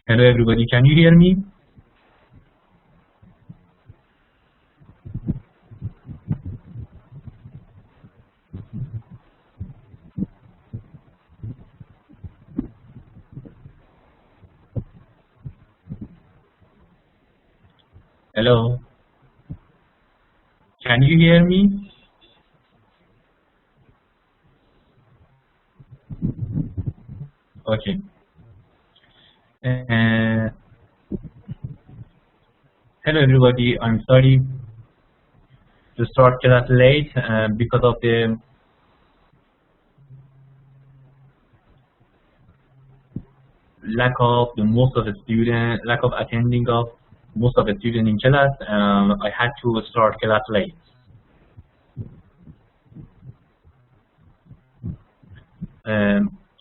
Hello everybody, can you hear me? Hello, can you hear me? Okay. Uh, Hello everybody, I'm sorry to start class late because of the lack of attending of most of the students in class. I had to start class late.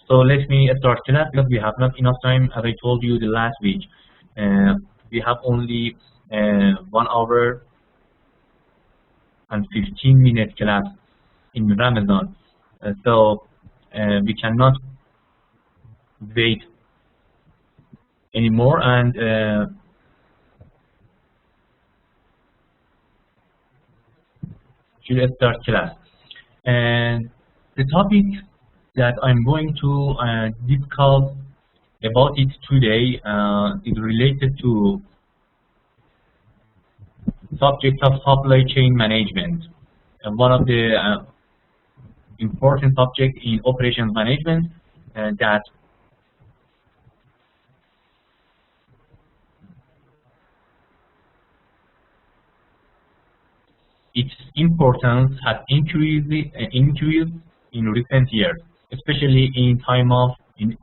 So let me start class because we have not enough time. As I told you the last week, uh, we have only 1 hour and 15-minute class in Ramadan. So we cannot wait anymore and should start class. And the topic that I'm going to discuss about it today is related to subject of supply chain management. One of the important subjects in operations management that its importance has increased in recent years, especially in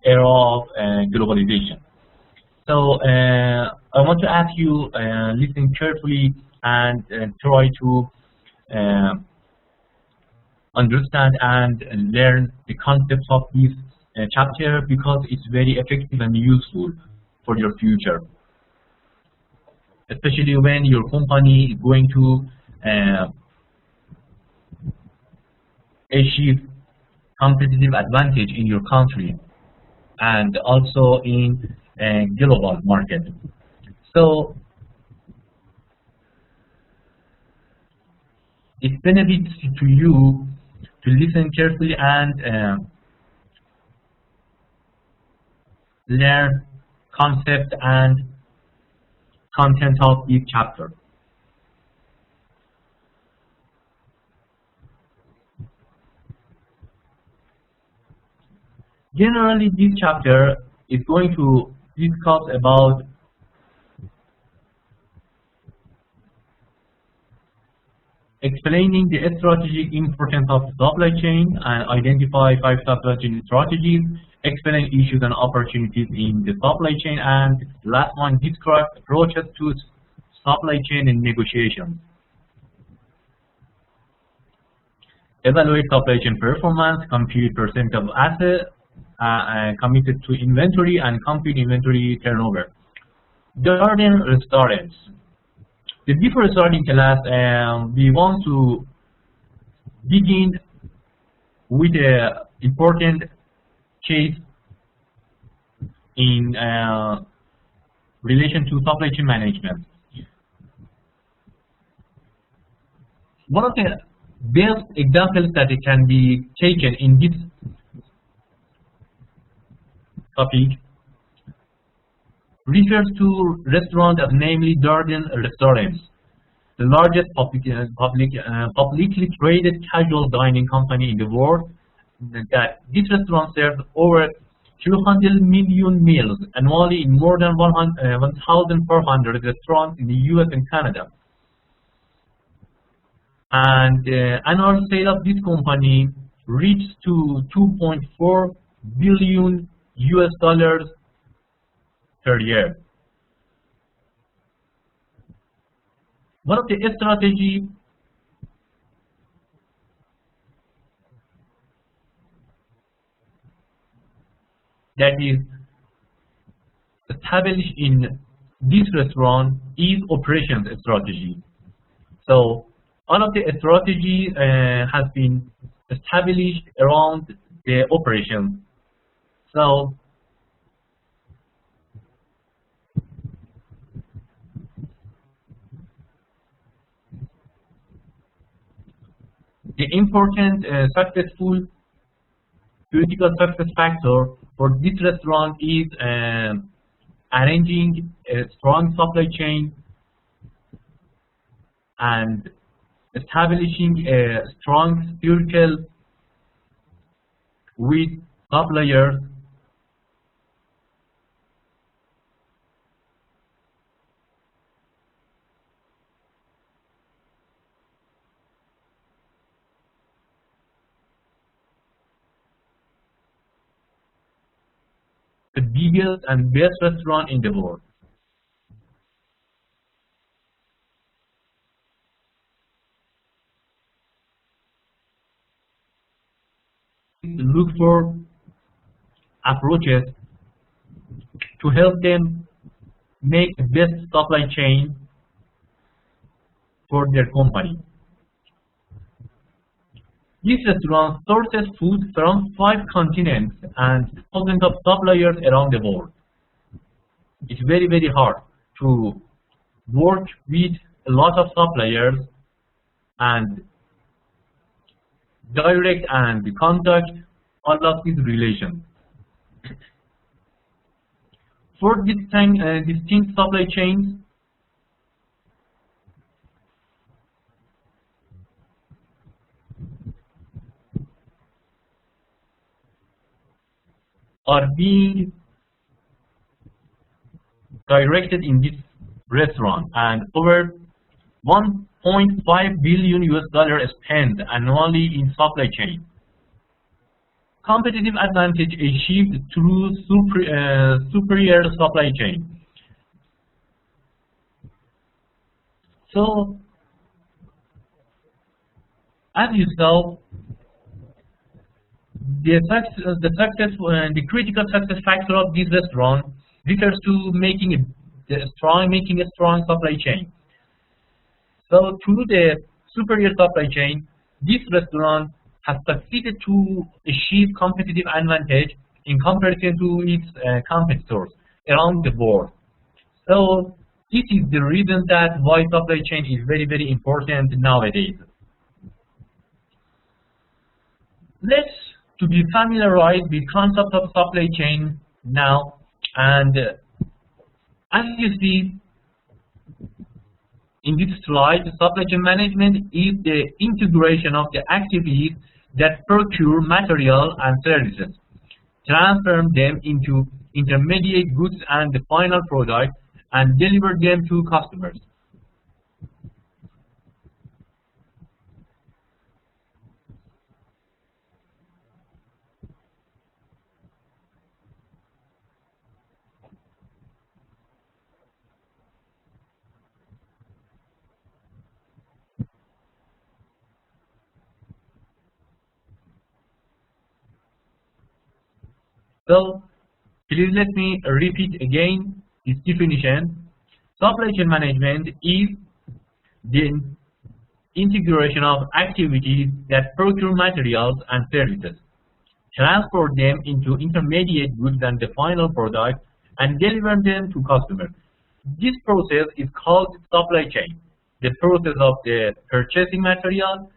era of globalization. So I want to ask you listen carefully and try to uh, understand and learn the concepts of this chapter because it's very effective and useful for your future, especially when your company is going to uh, achieve competitive advantage in your country and also in global market. So it benefits to you to listen carefully and learn concept and content of each chapter. Generally, this chapter is going to discuss about explaining the strategic importance of supply chain and identify 5 supply chain strategies, explain issues and opportunities in the supply chain, and last one, describe approaches to supply chain and negotiation. Evaluate supply chain performance, compute percent of assets committed to inventory, and compute inventory turnover. Darden Restaurants. Before starting class, we want to begin with an important case in relation to supply chain management. One of the best examples that it can be taken in this topic refers to restaurant, namely Darden Restaurants, the largest publicly traded casual dining company in the world. That this restaurant serves over 200 million meals annually in more than 1,400 restaurants in the US and Canada. And annual sale of this company reached to 2.4 billion US dollars per year. One of the strategies that is established in this restaurant is operations strategy. So all of the strategy has been established around the operations. So important successful critical success factor for this restaurant is arranging a strong supply chain and establishing a strong circle with suppliers the biggest and best restaurant in the world. Look for approaches to help them make the best supply chain for their company. This restaurant sources food from 5 continents and thousands of suppliers around the world. It's very hard to work with a lot of suppliers and direct and conduct all of these relations. For distinct supply chains, are being directed in this restaurant, and over 1.5 billion US dollars spent annually in supply chain. Competitive advantage achieved through superior supply chain. So, as you saw, the critical success factor of this restaurant refers to making a strong supply chain. So through the superior supply chain, this restaurant has succeeded to achieve competitive advantage in comparison to its competitors around the world. So this is the reason that why supply chain is very important nowadays. Let's to be familiarized with concept of supply chain now, and as you see in this slide, supply chain management is the integration of the activities that procure material and services, transform them into intermediate goods and the final product, and deliver them to customers. So, please let me repeat again this definition. Supply chain management is the integration of activities that procure materials and services, transport them into intermediate goods and the final product, and deliver them to customers. This process is called supply chain. The process of the purchasing material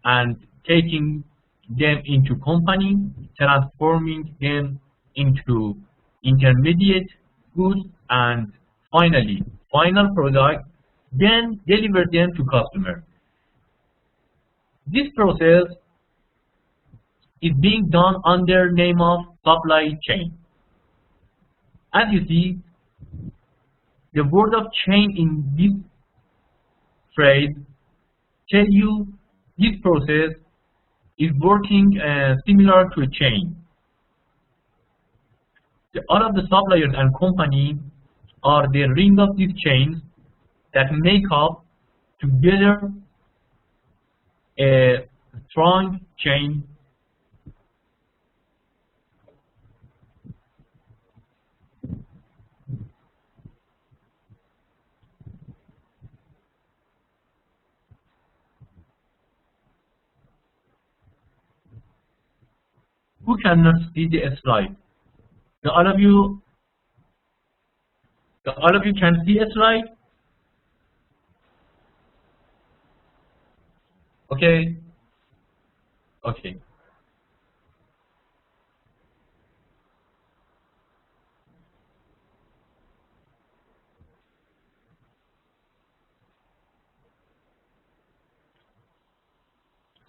and taking them into company, transforming them into intermediate goods, and finally, final product, then deliver them to customer. This process is being done under name of supply chain. As you see, the word of chain in this phrase tell you this process is working similar to a chain. All of the suppliers and companies are the ring of these chains that make up together a strong chain. Who cannot see the slide? All of you can see a slide? Okay. Okay.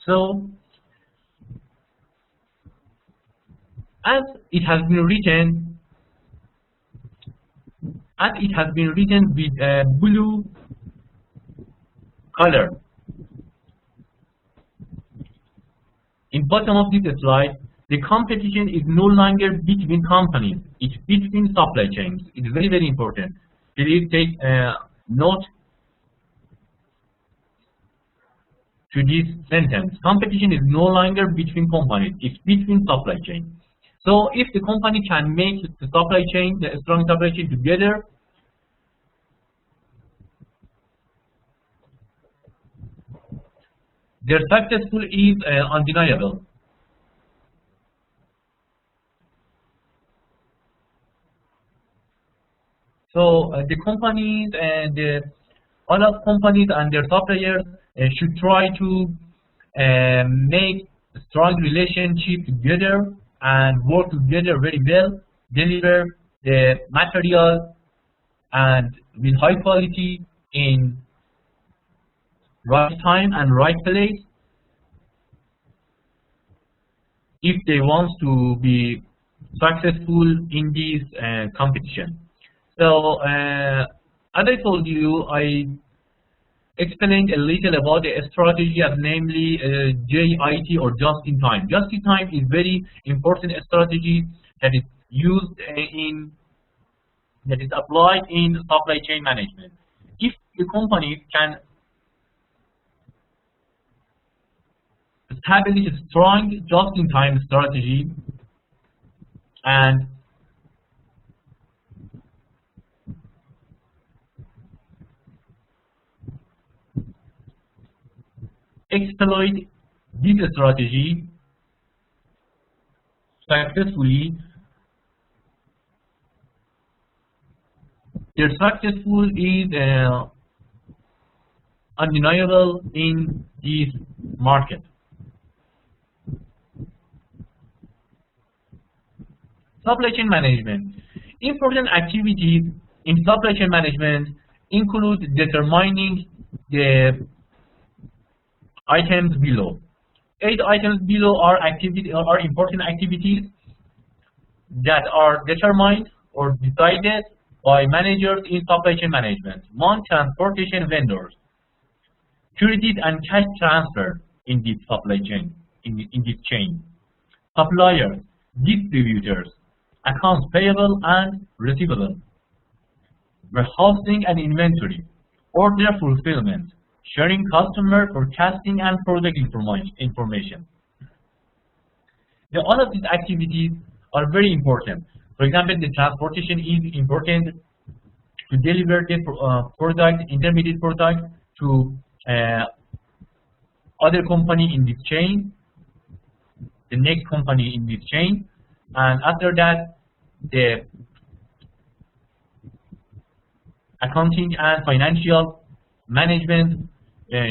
So as it has been written, with blue color in bottom of this slide, the competition is no longer between companies; it's between supply chains. It's very, very important. Please take note to this sentence. Competition is no longer between companies; it's between supply chains. So if the company can make the supply chain, the strong supply chain together, their successful is undeniable. So the companies and all of companies and their suppliers should try to make a strong relationship together and work together very well, deliver the material and with high quality in right time and right place if they want to be successful in this competition. So as I told you, I explained a little about the strategy of namely JIT or just in time. Just in time is very important strategy that is used that is applied in supply chain management. If the companies can establish a strong just in time strategy and exploit this strategy successfully, their successful is undeniable in this market. Supply chain management. Important activities in supply chain management include determining the items below. 8 items below are important activities that are determined or decided by managers in supply chain management. One, transportation vendors, credit and cash transfer in this supply chain, in this chain. Suppliers, distributors, accounts payable and receivable, warehousing and inventory, order fulfillment, sharing customer forecasting and product information. Now, all of these activities are very important. For example, the transportation is important to deliver the product, intermediate product to other company in this chain, the next company in this chain, and after that, the accounting and financial management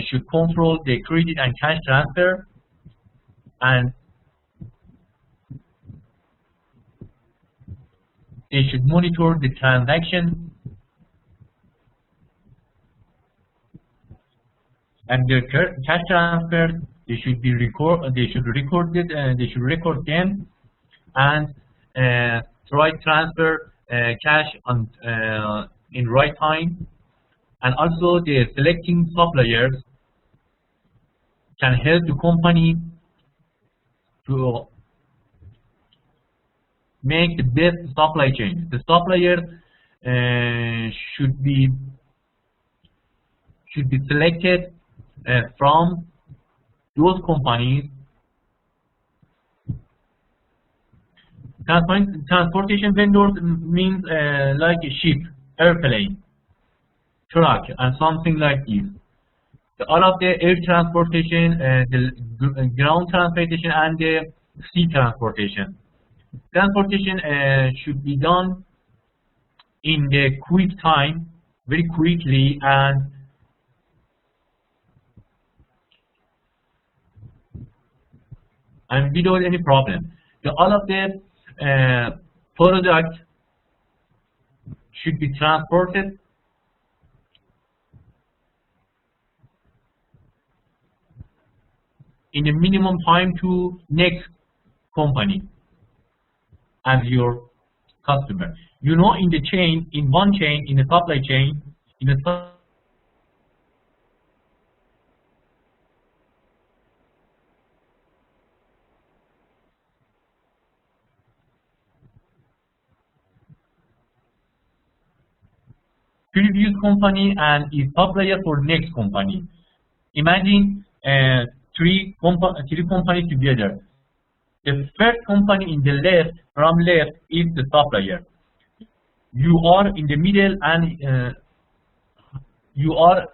should control the credit and cash transfer, and they should monitor the transaction and the cash transfer. They should be they should record it. They should record them and try transfer cash on in right time. And also, the selecting suppliers can help the company to make the best supply chain. The suppliers should be selected from those companies. Transportation vendors means like a ship, airplane, truck, and something like this. All of the air transportation, the ground transportation, and the sea transportation. Transportation should be done in the quick time, very quickly, and and without any problem. So all of the product should be transported in a minimum time to next company as your customer. You know, in the chain, in one chain, in a supply chain, in a previous company and is supplier for next company. Imagine three companies together. The first company in the left, from left, is the supplier. You are in the middle, and you are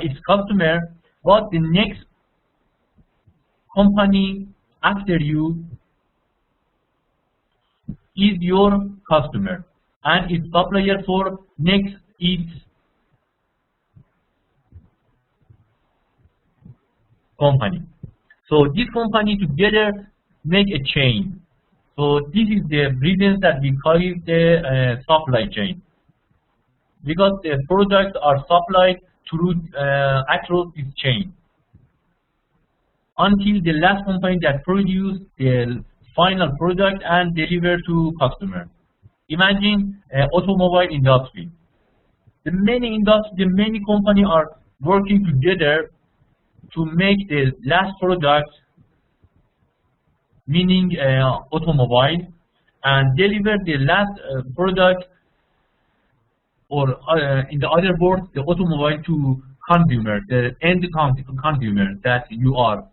its customer. But the next company after you is your customer, and its supplier for next its company. So this company together make a chain. So this is the reason that we call it the supply chain, because the products are supplied through across this chain until the last company that produce the final product and deliver to customer. Imagine automobile industry. The many company are working together to make the last product, meaning automobile, and deliver the last product, or in the other words, the automobile to consumer, the end consumer that you are.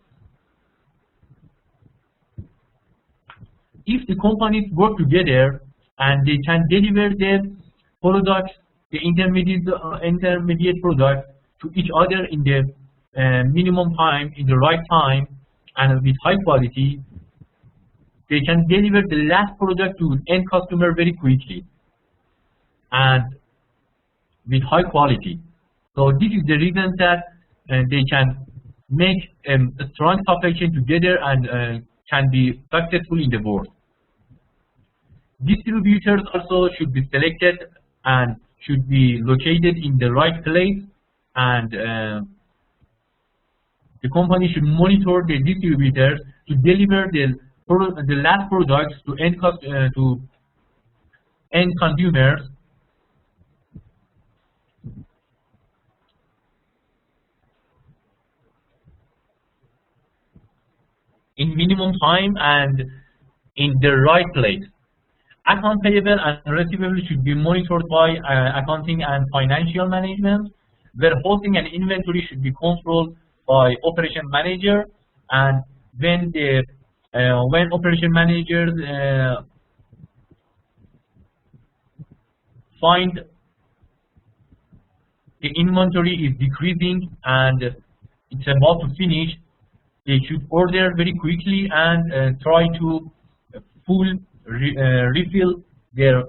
If the companies work together and they can deliver the product, the intermediate product to each other in the minimum time, in the right time, and with high quality, they can deliver the last product to end customer very quickly and with high quality. So this is the reason that they can make a strong supply chain together and can be successful in the world. Distributors also should be selected and should be located in the right place, and the company should monitor the distributors to deliver the last products to end consumers in minimum time and in the right place. Account payable and receivable should be monitored by accounting and financial management. Warehousing and inventory should be controlled by operation manager. And when operation managers find the inventory is decreasing and it's about to finish, they should order very quickly and try to refill their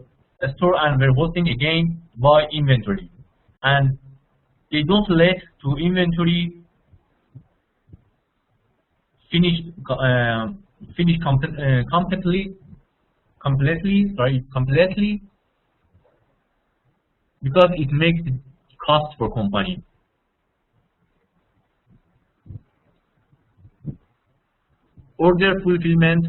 store and warehousing again by inventory, and they don't let to inventory finish completely, because it makes the cost for company. Order fulfillment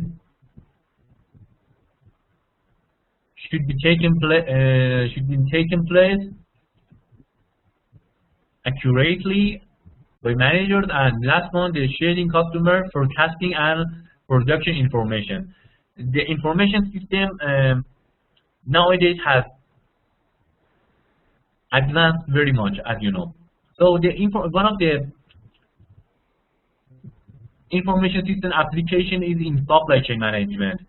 should be taken place accurately by managers. And last one, the sharing customer forecasting and production information. The information system nowadays has advanced very much, as you know. So one of the information system application is in supply chain management.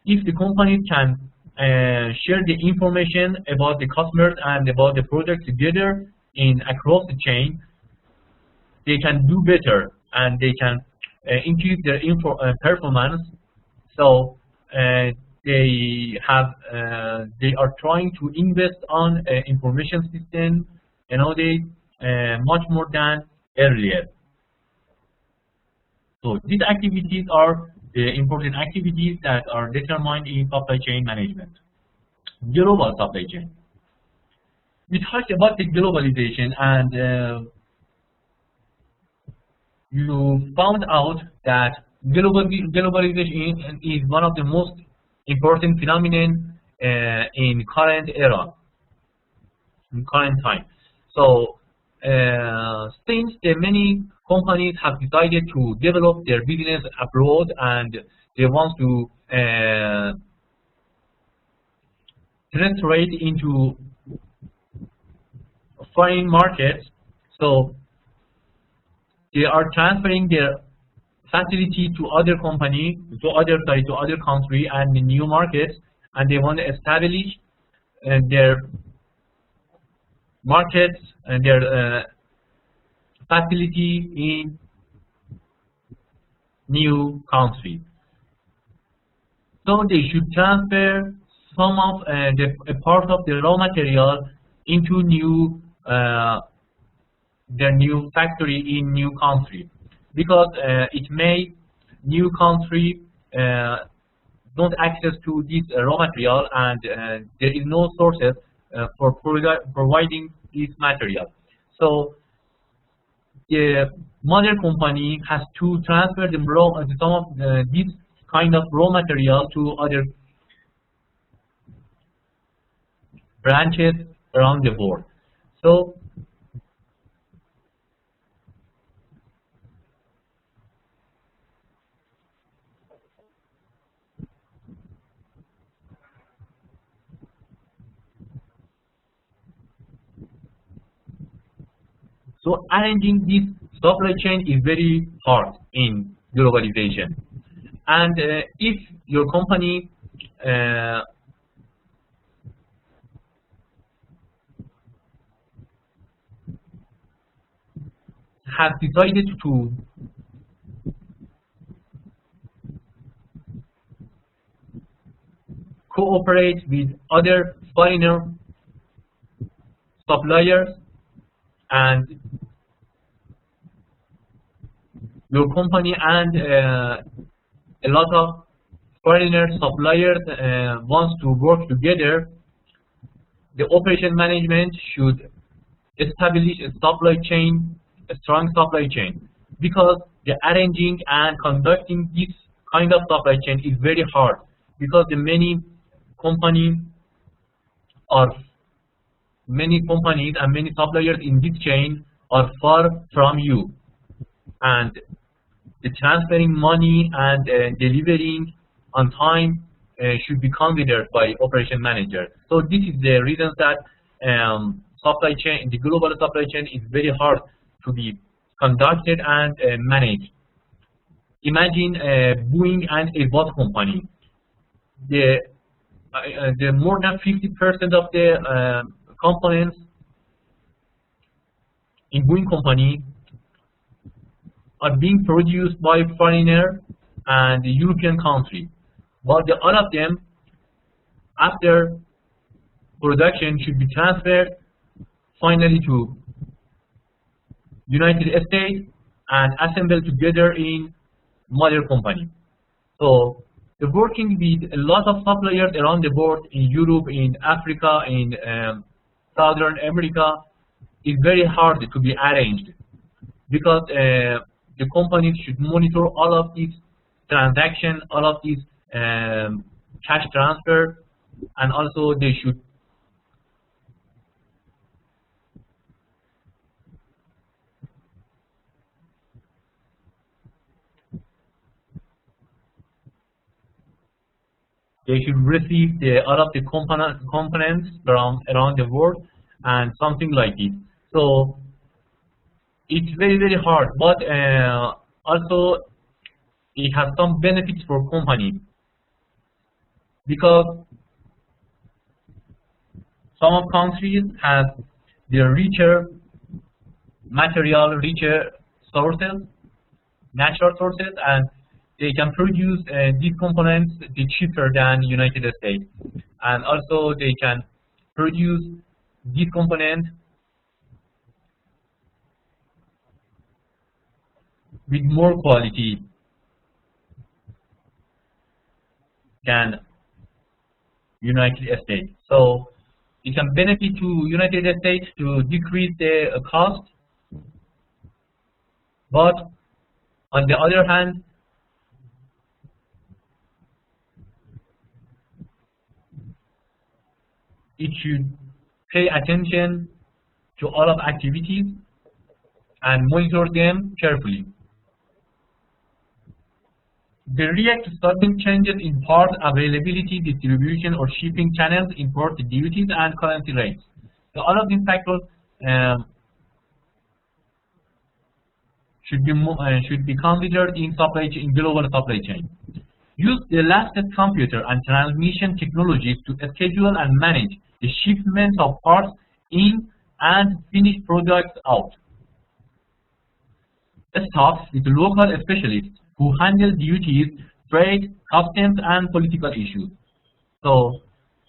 If the companies can share the information about the customers and about the product together across the chain, they can do better and they can increase their performance. So they are trying to invest on information system nowadays much more than earlier. So these activities are the important activities that are determined in supply chain management. Global supply chain. We talked about the globalization, and you found out that globalization is one of the most important phenomenon in current era, in current time. So since the many companies have decided to develop their business abroad and they want to penetrate into foreign markets, so they are transferring their facility to other company, to other country and the new markets, and they want to establish their markets and their facility in new country. So they should transfer some of a part of the raw material into their new factory in new country, because it may new country don't access to this raw material, and there is no sources for providing this material. So the mother company has to transfer some of this kind of raw material to other branches around the world. So arranging this supply chain is very hard in globalization. And if your company has decided to cooperate with other foreigner suppliers, and your company and a lot of foreigner suppliers wants to work together, the operation management should establish a supply chain, a strong supply chain, because the arranging and conducting this kind of supply chain is very hard, because the companies and many suppliers in this chain are far from you, and the transferring money and delivering on time should be considered by operation manager. So this is the reason that supply chain, the global supply chain, is very hard to be conducted and managed. Imagine Boeing and Airbus company. The more than 50% of the components in Boeing company are being produced by foreigner and the European country, but all of them after production should be transferred finally to United States and assembled together in mother company. So working with a lot of suppliers around the world, in Europe, in Africa, in Southern America, is very hard to be arranged, because the companies should monitor all of these transactions, all of these cash transfer, and also they should receive all of the components from around the world and something like this. So it's very hard, but also it has some benefits for company, because some of countries have their richer material, richer sources, natural sources, and they can produce these components cheaper than United States, and also they can produce these components with more quality than United States. So it can benefit to United States to decrease the cost, but on the other hand, it should pay attention to all of activities and monitor them carefully. They react to sudden changes in part availability, distribution, or shipping channels, import duties, and currency rates. So all of these factors should be considered in global supply chain. Use the latest computer and transmission technologies to schedule and manage the shipment of parts in and finished products out. Staff with local specialists who handle duties, trade, customs, and political issues. So,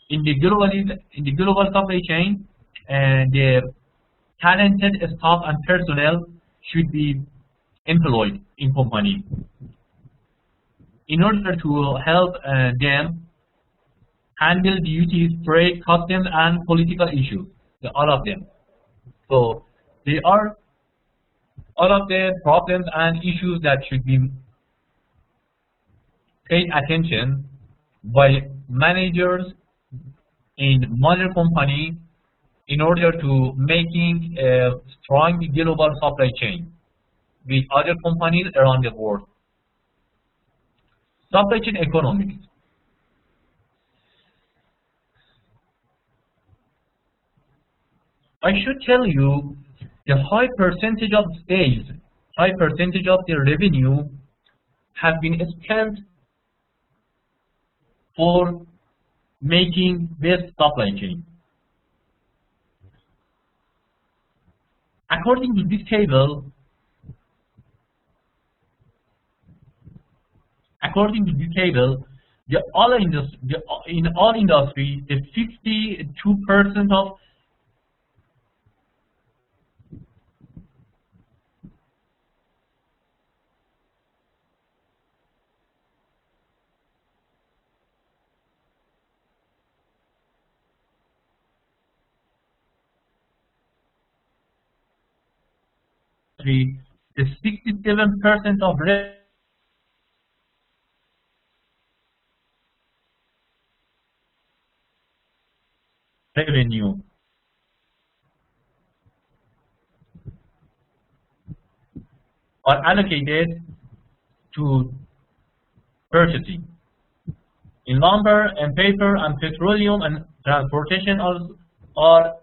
in the global supply chain, the talented staff and personnel should be employed in company in order to help them handle duties, trade, customs, and political issues. All of them. So, they are all of the problems and issues that should be paid attention by managers in mother company in order to making a strong global supply chain with other companies around the world. Supply chain economics. I should tell you the high percentage of sales, high percentage of the revenue have been spent for making this supply chain. According to this table, in all industries, the 52% of the 67% of revenue are allocated to purchasing. In lumber and paper and petroleum and transportation are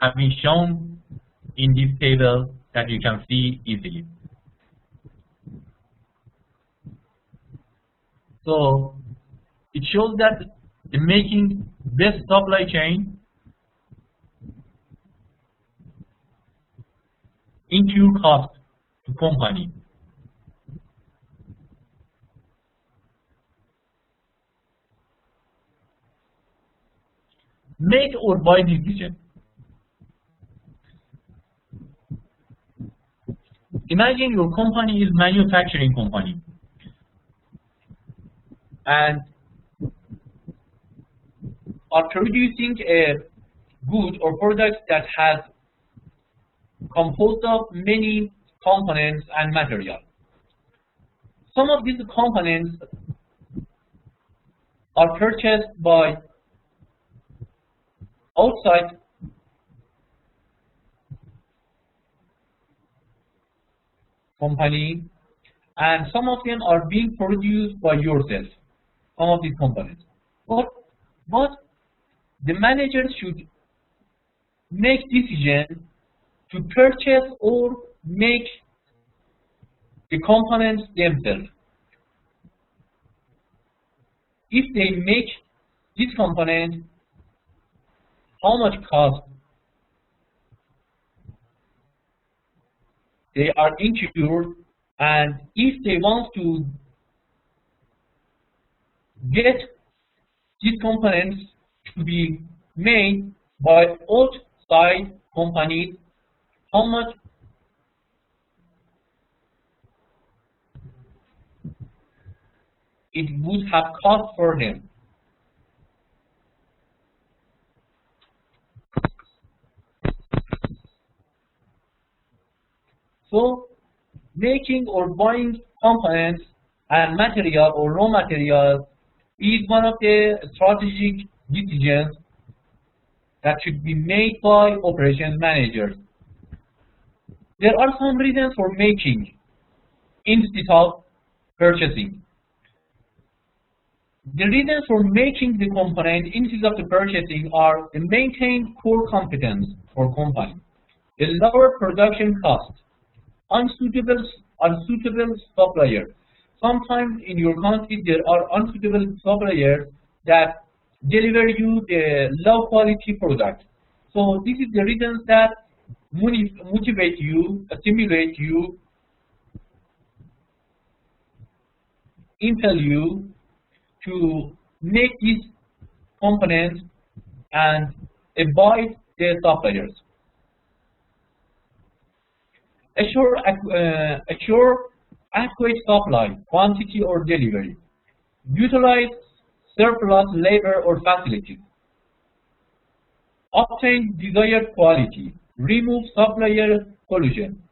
have been shown in this table that you can see easily. So it shows that the making best supply chain incur cost to company. Make or buy decision. Imagine your company is manufacturing company and are producing a good or product that has composed of many components and material. Some of these components are purchased by outside company, and some of them are being produced by yourself, some of these components. But the manager should make decision to purchase or make the components themselves. If they make this component, how much cost they are incurred, and if they want to get these components to be made by outside companies, how much it would have cost for them. So making or buying components and material or raw material is one of the strategic decisions that should be made by operations managers. There are some reasons for making instead of purchasing. The reasons for making the component instead of the purchasing are the maintained core competence for company, the lower production cost, unsuitable supplier. Sometimes in your country there are unsuitable suppliers that deliver you the low quality product. So this is the reasons that motivate you, stimulate you, impel you to make these components and avoid the suppliers. Assure adequate supply, quantity or delivery. Utilize surplus labor or facilities. Obtain desired quality. Remove supplier collusion.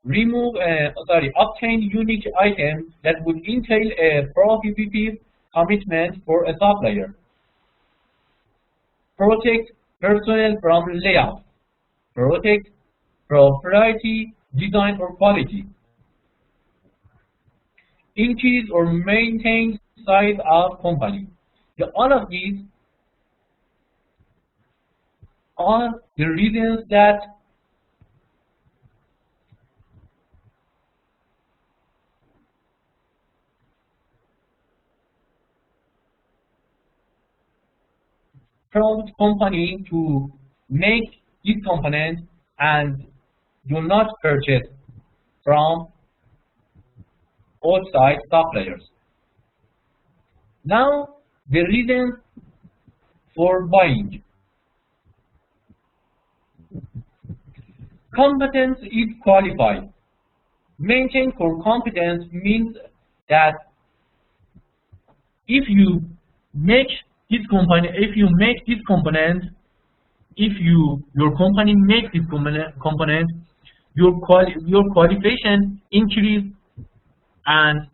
Obtain unique items that would entail a prohibitive commitment for a supplier. Protect personnel from layoff. Protect proprietary design or quality. Increase or maintain size of company. All of these are the reasons that prompt company to make this component and do not purchase from outside suppliers. Now, the reasons for buying. Competence is qualified. Maintain core competence means that if you make this component, your company makes this component, your qualification increase, and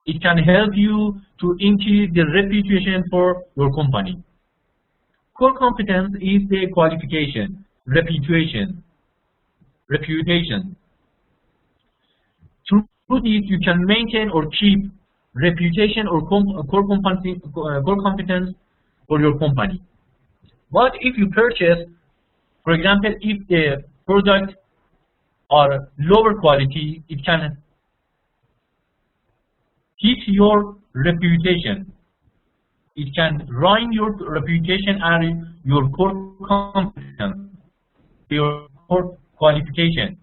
it can help you to increase the reputation for your company. Core competence is the qualification, reputation. Through this, you can maintain or keep reputation or core competence for your company. But if you purchase, for example, if the products are lower quality, it can hit your reputation. It can ruin your reputation and your core competence, your core qualification.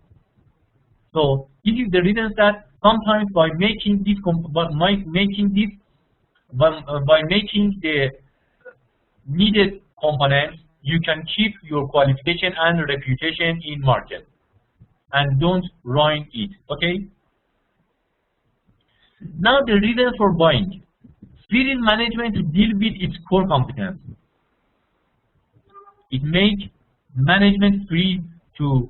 So this is the reason that sometimes by making the needed components, you can keep your qualification and reputation in market and don't ruin it. Okay. Now the reason for buying. Frees management to deal with its core competence. It makes management free to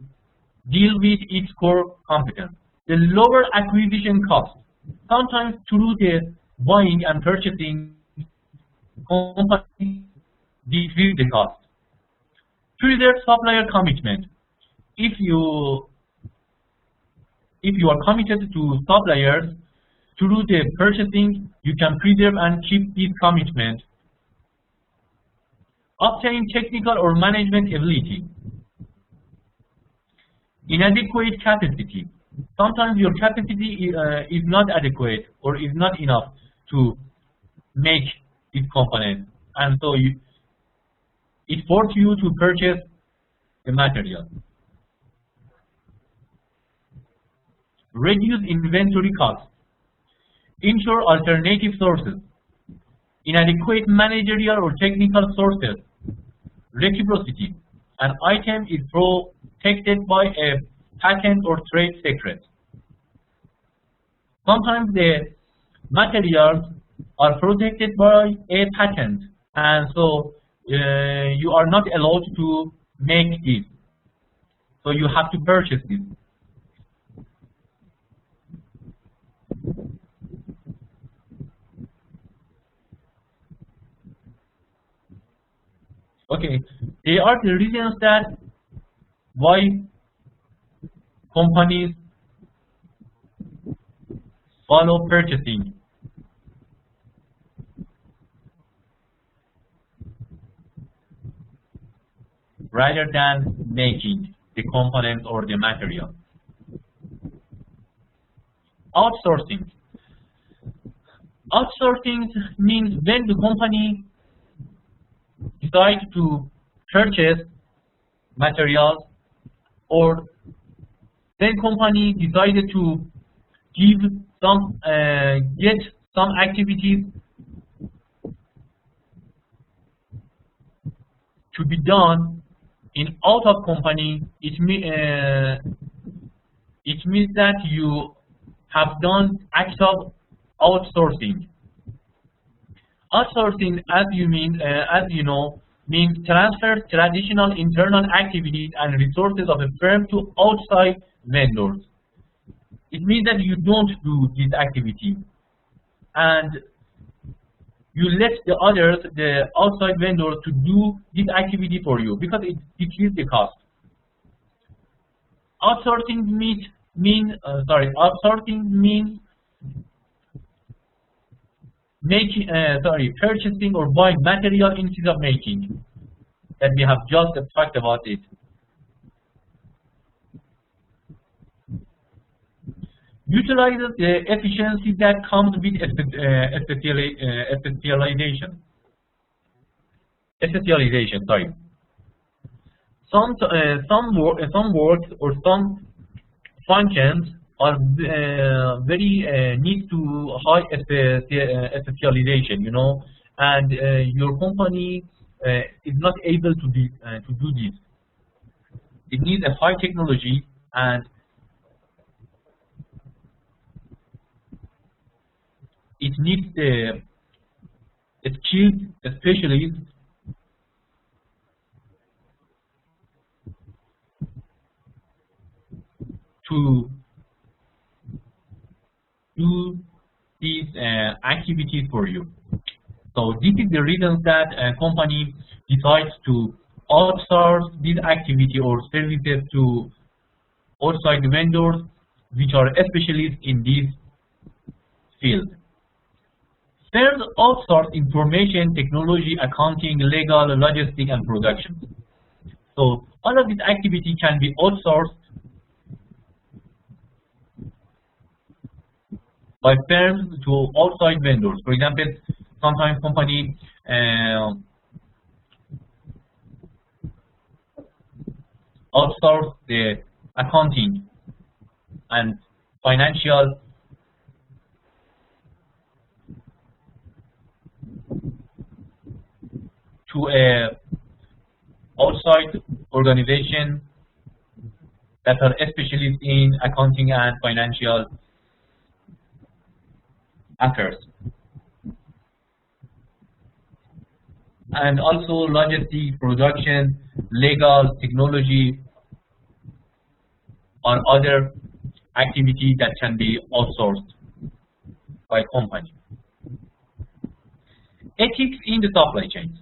deal with its core competence. The lower acquisition cost. Sometimes through the buying and purchasing, companies decrease the cost. Through their supplier commitment. If you are committed to suppliers, through the purchasing, you can preserve and keep this commitment. Obtain technical or management ability. Inadequate capacity. Sometimes your capacity is not adequate or is not enough to make this component, and so it forces you to purchase the material. Reduce inventory costs. Ensure alternative sources. Inadequate managerial or technical sources. Reciprocity. an item is protected by a patent or trade secret. Sometimes the materials are protected by a patent, and so you are not allowed to make this. So you have to purchase this. Okay, they are the reasons that why companies follow purchasing rather than making the components or the material. Outsourcing. Outsourcing means when the company decides to purchase materials, or when company decided to give some get some activities to be done in out of company, it means that you have done act of outsourcing. Outsourcing, as you know, means transfer traditional internal activities and resources of a firm to outside vendors. It means that you don't do this activity, and you let the outside vendors, to do this activity for you because it decreases the cost. Outsourcing means purchasing or buying material instead of making. That we have just talked about it. Utilizes the efficiency that comes with specialization. Sorry. Some works or some functions are very need to high specialization, you know, and your company is not able to do this. It needs a high technology, and it needs the skilled specialists to do these activities for you. So this is the reason that a company decides to outsource this activity or services to outside vendors which are specialists in this field. Firms outsource information, technology, accounting, legal, logistics, and production. So all of this activity can be outsourced by firms to outside vendors. For example, sometimes company outsource the accounting and financial to a outside organization that are specialists in accounting and financial affairs. And also logistics, production, legal, technology, or other activities that can be outsourced by company. Ethics in the supply chains.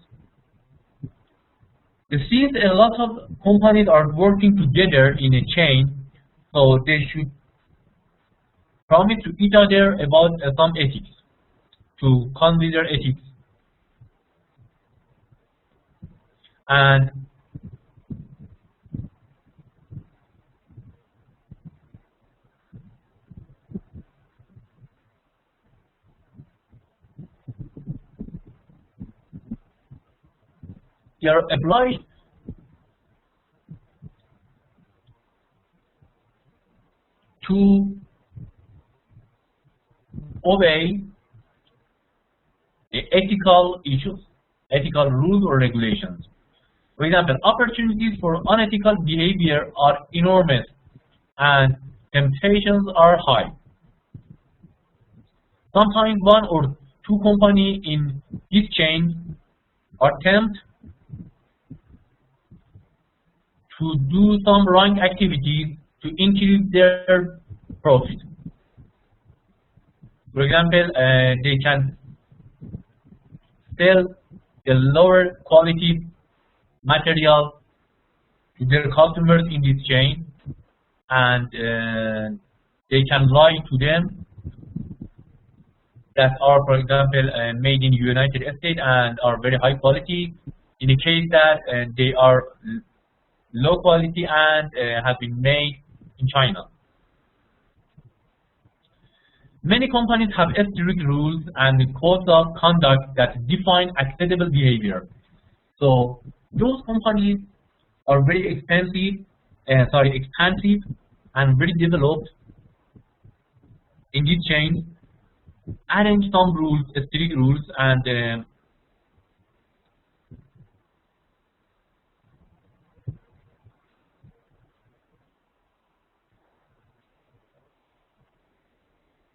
Since a lot of companies are working together in a chain, so they should promise to each other about some ethics, to consider ethics. And they are obliged to obey the ethical issues, ethical rules or regulations. For example, opportunities for unethical behavior are enormous and temptations are high. Sometimes one or two companies in this chain are tempted to do some wrong activities to increase their profit. For example, they can sell the lower quality material to their customers in this chain, and they can lie to them that are, for example, made in United States and are very high quality, in the case that they are low quality and have been made in China. Many companies have strict rules and codes of conduct that define acceptable behavior. So those companies are very expensive and very developed in this chain, arrange some rules, strict rules, and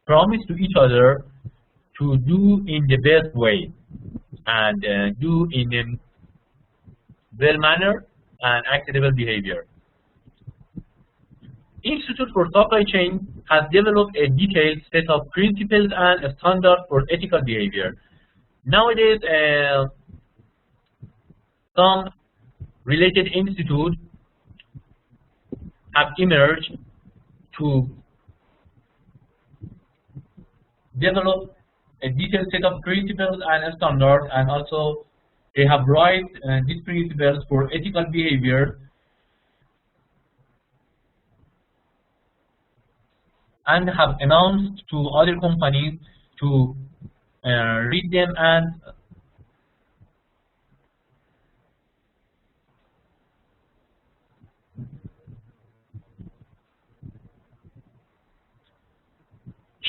promise to each other to do in the best way and do in a well manner and acceptable behavior. Institute for Supply Chain has developed a detailed set of principles and standards for ethical behavior. Nowadays, some related institutes have emerged to develop a detailed set of principles and standards, and also they have write these principles for ethical behavior and have announced to other companies to read them and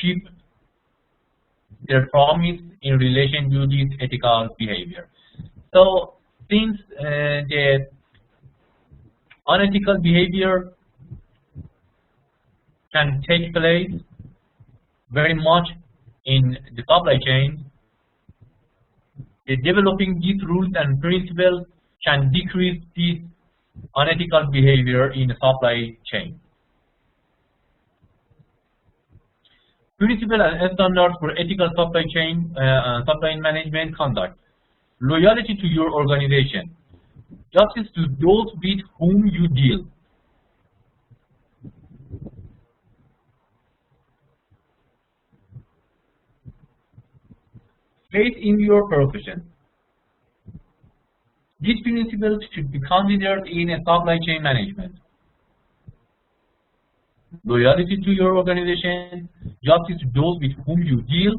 keep their promise in relation to this ethical behavior. So since the unethical behavior can take place very much in the supply chain, developing these rules and principles can decrease this unethical behavior in the supply chain. Principles and standards for ethical supply chain supply management conduct. Loyalty to your organization. Justice to those with whom you deal. Faith in your profession. These principles should be considered in a supply chain management. Loyalty to your organization, justice to those with whom you deal,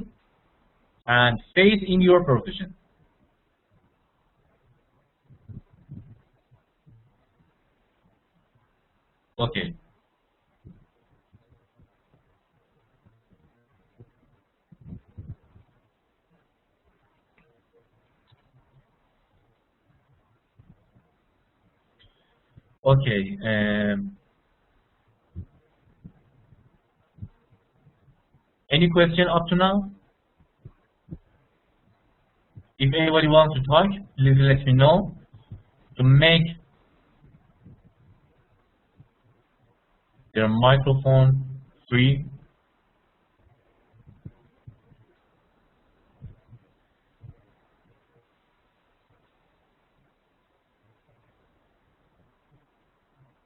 and faith in your profession. Okay. Okay. Any question up to now? If anybody wants to talk, please let me know to make their microphone free.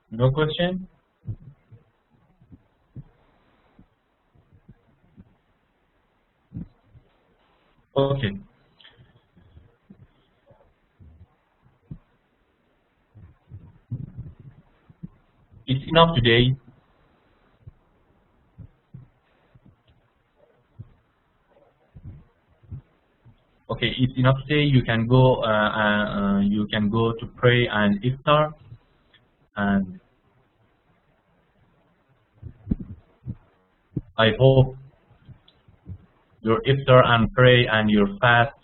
No question? Okay. It's enough today. Okay, it's enough today. You can go. You can go to pray and iftar, and I hope your iftar and pray and your fast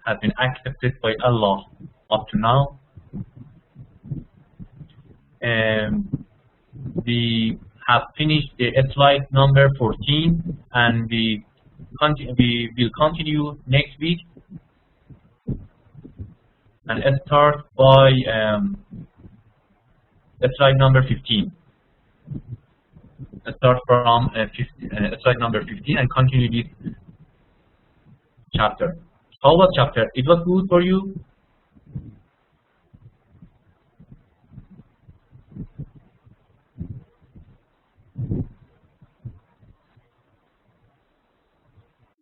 has been accepted by Allah up to now. We have finished the slide number 14, and we will continue next week and start by slide number 15. Start from slide number 15 and continue this chapter. How was chapter? It was good for you?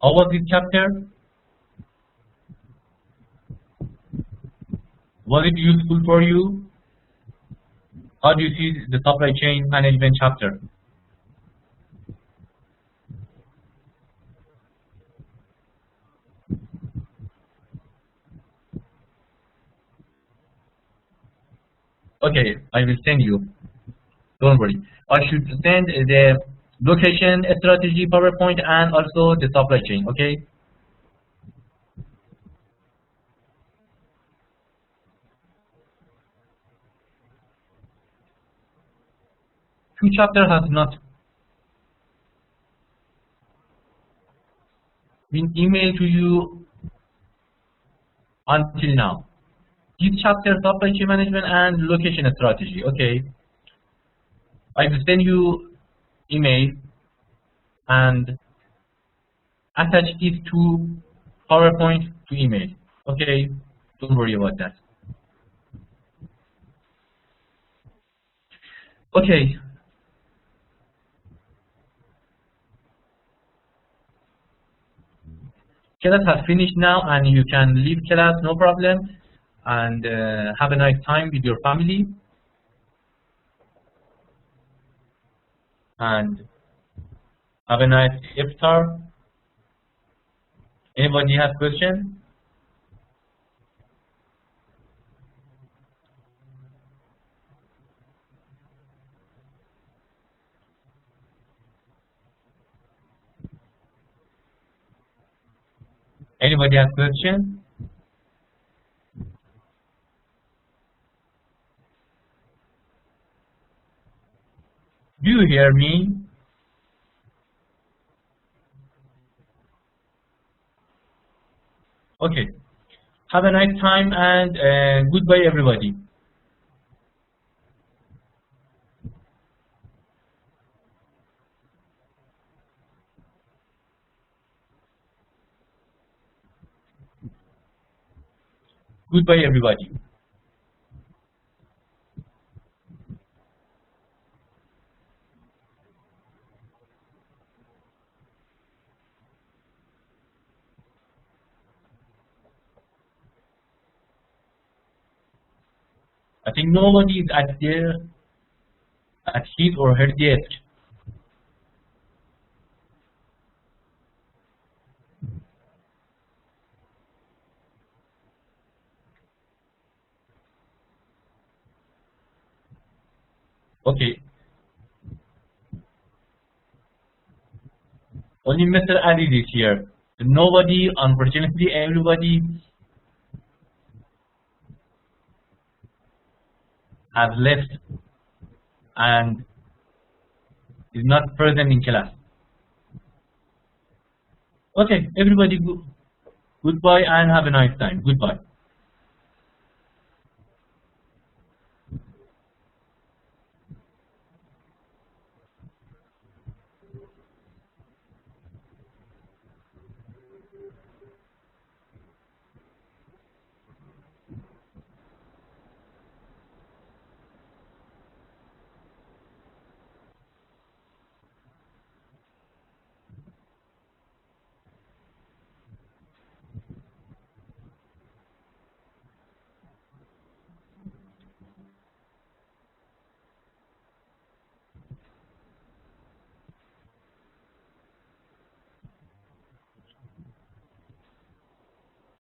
How was this chapter? Was it useful for you? How do you see the supply chain management chapter? Okay, I will send you. Don't worry. I should send the location strategy PowerPoint and also the supply chain. Okay. Two chapter has not been emailed to you until now. This chapter, supply chain management and location strategy. Okay. I will send you email and attach it to PowerPoint to email. Okay. Don't worry about that. Okay. Class has finished now, and you can leave class, no problem, and have a nice time with your family. And have a nice iftar. Anybody has questions? Anybody has questions? Do you hear me? Okay. Have a nice time, and goodbye, everybody. Goodbye, everybody. I think nobody is at his or her desk. Okay. Only Mr. Ali is here. Nobody, unfortunately, everybody has left and is not present in class. Okay, everybody, goodbye and have a nice time. Goodbye.